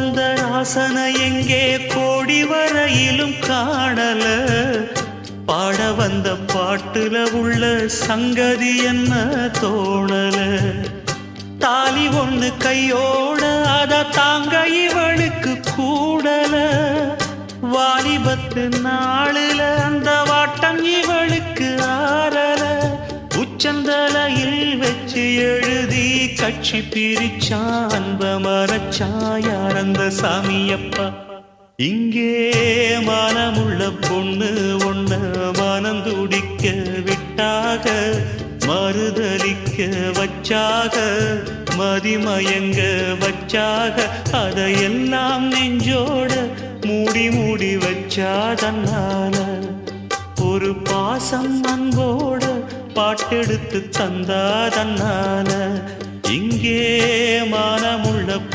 அந்த ராசனை எங்கே கோடி வரையிலும் காணல பாட வந்த பாட்டுல உள்ள சங்கதி என்ன தோணல தாலி ஒண்ணு கையோட அத தாங்க இவளுக்கு கூடல வாலிபத்து நாளுல அந்த வாட்டம் இவளுக்கு ஆறல உச்சந்தலையில் வச்சு எழுதி கட்சி பிரிச்சான் அன்ப மரச்சான் யார் அந்த சாமியப்பா இங்கே மானமுள்ள பொண்ணு ஒண்ண மனம் துடிக்க விட்டாக மறுதலிக்க வச்சாக மதிமயங்க வச்சாக அதையெல்லாம் நெஞ்சோட மூடி மூடி வச்சா தன்னால ஒரு பாசம் அன்போட பாட்டெடுத்து தந்தா தன்னால இங்கே மானமுள்ள பொண்ணு